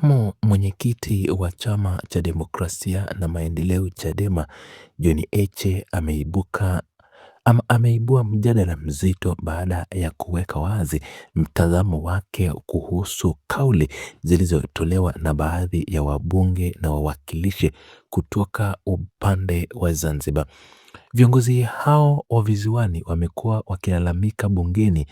Makamu mwenyekiti wa chama cha demokrasia na maendeleo Chadema, John Heche ameibua mjadala mzito baada ya kuweka wazi mtazamo wake kuhusu kauli zilizotolewa na baadhi ya wabunge na wawakilishi kutoka upande wa Zanzibar. Viongozi hao wa visiwani wamekuwa wakilalamika bungeni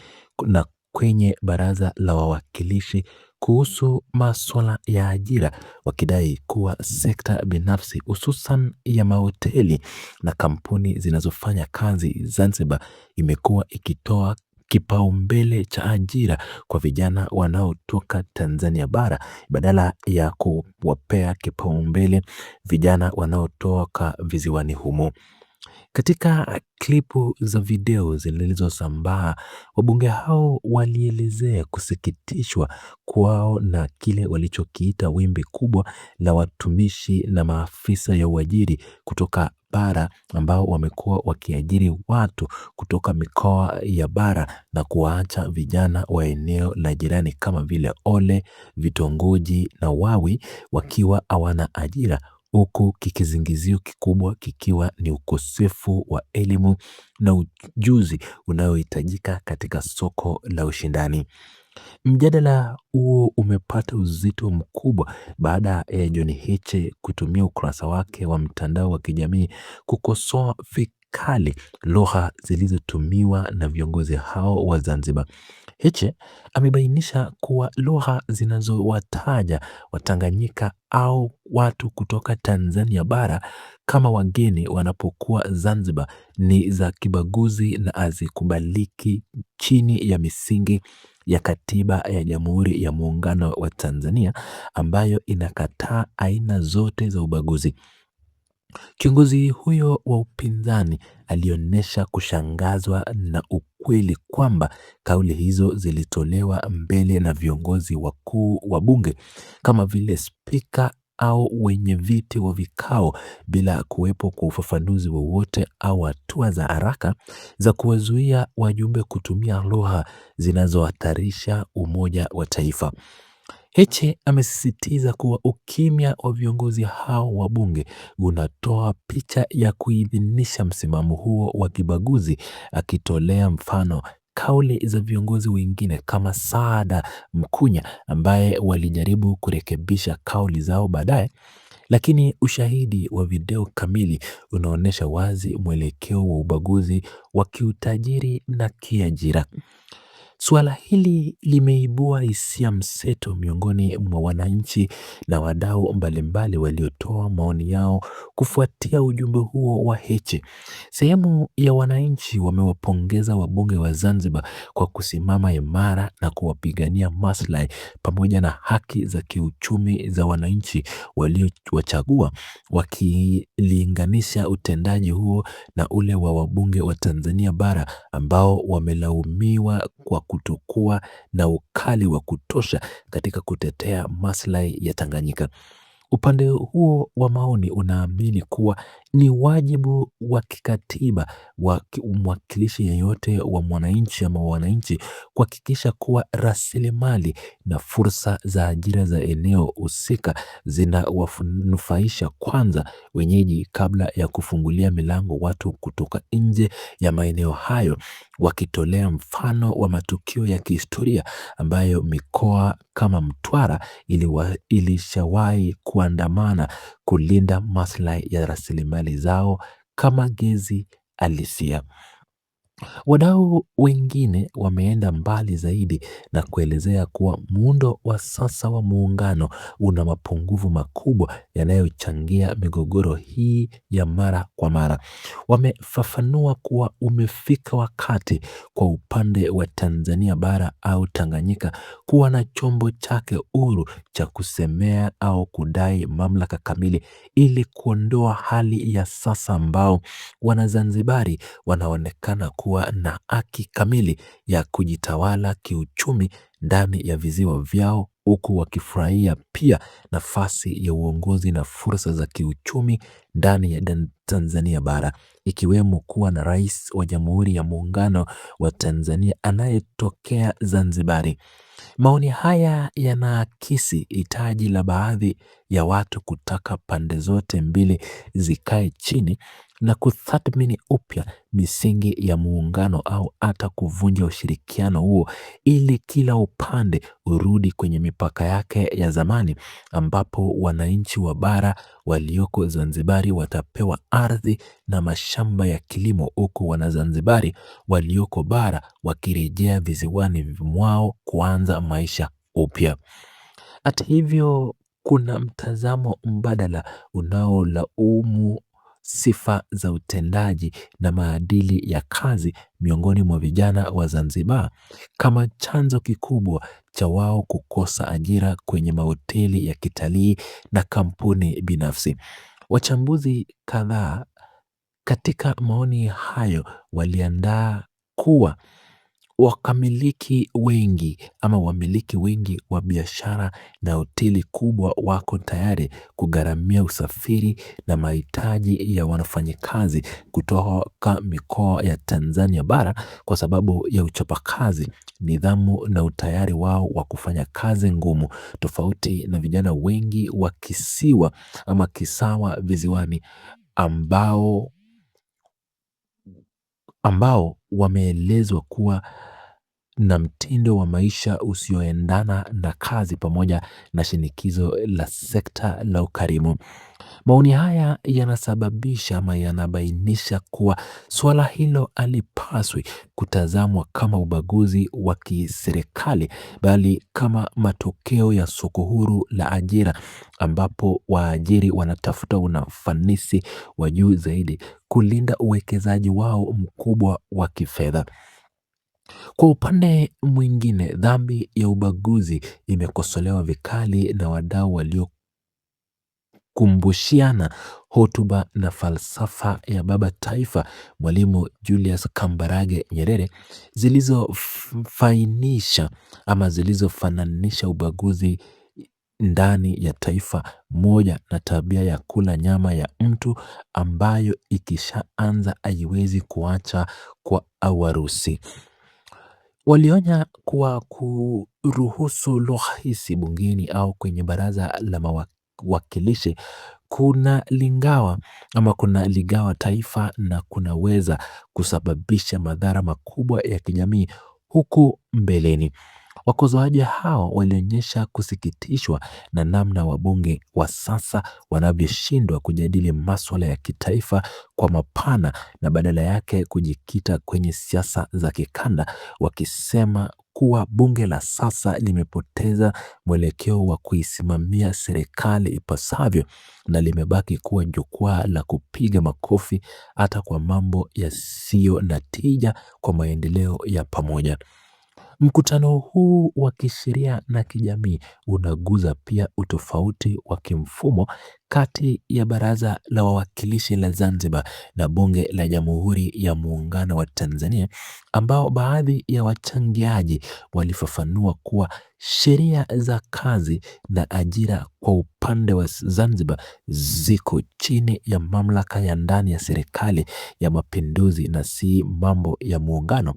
na kwenye baraza la wawakilishi kuhusu masuala ya ajira, wakidai kuwa sekta binafsi hususan ya mahoteli na kampuni zinazofanya kazi Zanzibar imekuwa ikitoa kipaumbele cha ajira kwa vijana wanaotoka Tanzania bara badala ya kuwapea kipaumbele vijana wanaotoka visiwani humo. Katika klipu za video zilizosambaa, wabunge hao walielezea kusikitishwa kwao na kile walichokiita wimbi kubwa la watumishi na maafisa ya uajiri kutoka bara ambao wamekuwa wakiajiri watu kutoka mikoa ya bara na kuwaacha vijana wa eneo la jirani kama vile Ole, Vitongoji na Wawi wakiwa hawana ajira, huku kikizingizio kikubwa kikiwa ni ukosefu wa elimu na ujuzi unaohitajika katika soko la ushindani. Mjadala huo umepata uzito mkubwa baada ya John Heche kutumia ukurasa wake wa mtandao wa kijamii kukosoa vikali lugha zilizotumiwa na viongozi hao wa Zanzibar. Heche amebainisha kuwa lugha zinazowataja Watanganyika au watu kutoka Tanzania bara kama wageni wanapokuwa Zanzibar ni za kibaguzi na hazikubaliki chini ya misingi ya katiba ya Jamhuri ya Muungano wa Tanzania ambayo inakataa aina zote za ubaguzi. Kiongozi huyo wa upinzani alionyesha kushangazwa na ukweli kwamba kauli hizo zilitolewa mbele na viongozi wakuu wa bunge kama vile spika au wenye viti wa vikao bila kuwepo kwa ufafanuzi wowote au hatua za haraka za kuwazuia wajumbe kutumia lugha zinazohatarisha umoja wa taifa. Heche amesisitiza kuwa ukimya wa viongozi hao wa bunge unatoa picha ya kuidhinisha msimamo huo wa kibaguzi, akitolea mfano kauli za viongozi wengine kama Saada Mkunya ambaye walijaribu kurekebisha kauli zao baadaye, lakini ushahidi wa video kamili unaonyesha wazi mwelekeo wa ubaguzi wa kiutajiri na kiajira. Suala hili limeibua hisia mseto miongoni mwa wananchi na wadau mbalimbali waliotoa maoni yao kufuatia ujumbe huo wa Heche. Sehemu ya wananchi wamewapongeza wabunge wa Zanzibar kwa kusimama imara na kuwapigania maslahi pamoja na haki za kiuchumi za wananchi waliowachagua, wakilinganisha utendaji huo na ule wa wabunge wa Tanzania bara ambao wamelaumiwa kwa kutokuwa na ukali wa kutosha katika kutetea maslahi ya Tanganyika. Upande huo wa maoni unaamini kuwa ni wajibu wa kikatiba wa mwakilishi yeyote wa mwananchi ama wananchi kuhakikisha kuwa rasilimali na fursa za ajira za eneo husika zinawanufaisha kwanza wenyeji kabla ya kufungulia milango watu kutoka nje ya maeneo hayo, wakitolea mfano wa matukio ya kihistoria ambayo mikoa kama Mtwara ilishawahi kuandamana kulinda maslahi ya rasilimali zao kama gesi halisia. Wadau wengine wameenda mbali zaidi na kuelezea kuwa muundo wa sasa wa muungano una mapungufu makubwa yanayochangia migogoro hii ya mara kwa mara. Wamefafanua kuwa umefika wakati kwa upande wa Tanzania bara au Tanganyika kuwa na chombo chake huru cha kusemea au kudai mamlaka kamili ili kuondoa hali ya sasa ambao Wanazanzibari wanaonekana kuwa na haki kamili ya kujitawala kiuchumi ndani ya visiwa vyao, huku wakifurahia pia nafasi ya uongozi na fursa za kiuchumi ndani ya Tanzania bara, ikiwemo kuwa na rais wa Jamhuri ya Muungano wa Tanzania anayetokea Zanzibari. Maoni haya yanaakisi hitaji la baadhi ya watu kutaka pande zote mbili zikae chini na kutathmini upya misingi ya muungano au hata kuvunja ushirikiano huo ili kila upande urudi kwenye mipaka yake ya zamani, ambapo wananchi wa bara walioko Zanzibari watapewa ardhi na mashamba ya kilimo, huku Wanazanzibari walioko bara wakirejea visiwani mwao kuanza maisha upya. Hata hivyo, kuna mtazamo mbadala unaolaumu sifa za utendaji na maadili ya kazi miongoni mwa vijana wa Zanzibar kama chanzo kikubwa cha wao kukosa ajira kwenye mahoteli ya kitalii na kampuni binafsi. Wachambuzi kadhaa katika maoni hayo waliandaa kuwa wamiliki wengi wa biashara na hoteli kubwa wako tayari kugharamia usafiri na mahitaji ya wafanyikazi kutoka mikoa ya Tanzania bara kwa sababu ya uchapakazi, nidhamu na utayari wao wa kufanya kazi ngumu, tofauti na vijana wengi wa kisiwa ama Kisawa visiwani ambao wameelezwa kuwa na mtindo wa maisha usioendana na kazi pamoja na shinikizo la sekta la ukarimu. Maoni haya yanasababisha ama yanabainisha kuwa suala hilo halipaswi kutazamwa kama ubaguzi wa kiserikali, bali kama matokeo ya soko huru la ajira, ambapo waajiri wanatafuta ufanisi wa juu zaidi kulinda uwekezaji wao mkubwa wa kifedha. Kwa upande mwingine, dhambi ya ubaguzi imekosolewa vikali na wadau waliokumbushiana hotuba na falsafa ya baba taifa Mwalimu Julius Kambarage Nyerere zilizofananisha ubaguzi ndani ya taifa moja na tabia ya kula nyama ya mtu ambayo ikishaanza haiwezi kuacha kwa awarusi. Walionya kuwa kuruhusu lugha hizi bungeni au kwenye baraza la mawakilishi kuna ligawa taifa na kunaweza kusababisha madhara makubwa ya kijamii huku mbeleni. Wakosoaji hao walionyesha kusikitishwa na namna wabunge wa sasa wanavyoshindwa kujadili masuala ya kitaifa kwa mapana na badala yake kujikita kwenye siasa za kikanda, wakisema kuwa bunge la sasa limepoteza mwelekeo wa kuisimamia serikali ipasavyo na limebaki kuwa jukwaa la kupiga makofi hata kwa mambo yasiyo na tija kwa maendeleo ya pamoja. Mkutano huu wa kisheria na kijamii unaguza pia utofauti wa kimfumo kati ya Baraza la Wawakilishi la Zanzibar na Bunge la Jamhuri ya Muungano wa Tanzania, ambao baadhi ya wachangiaji walifafanua kuwa sheria za kazi na ajira kwa upande wa Zanzibar ziko chini ya mamlaka ya ndani ya Serikali ya Mapinduzi na si mambo ya muungano.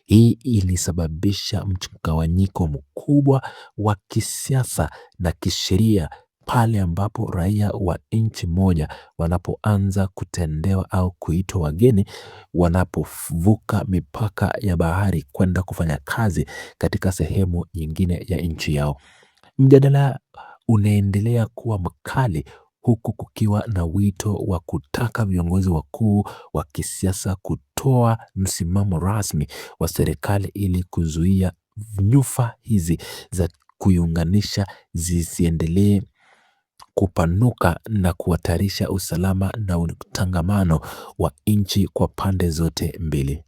Hii ilisababisha mgawanyiko mkubwa wa kisiasa na kisheria pale ambapo raia wa nchi moja wanapoanza kutendewa au kuitwa wageni wanapovuka mipaka ya bahari kwenda kufanya kazi katika sehemu nyingine ya nchi yao. Mjadala unaendelea kuwa mkali huku kukiwa na wito wa kutaka viongozi wakuu wa kisiasa kutoa msimamo rasmi wa serikali ili kuzuia nyufa hizi za kuiunganisha zisiendelee kupanuka na kuhatarisha usalama na utangamano wa nchi kwa pande zote mbili.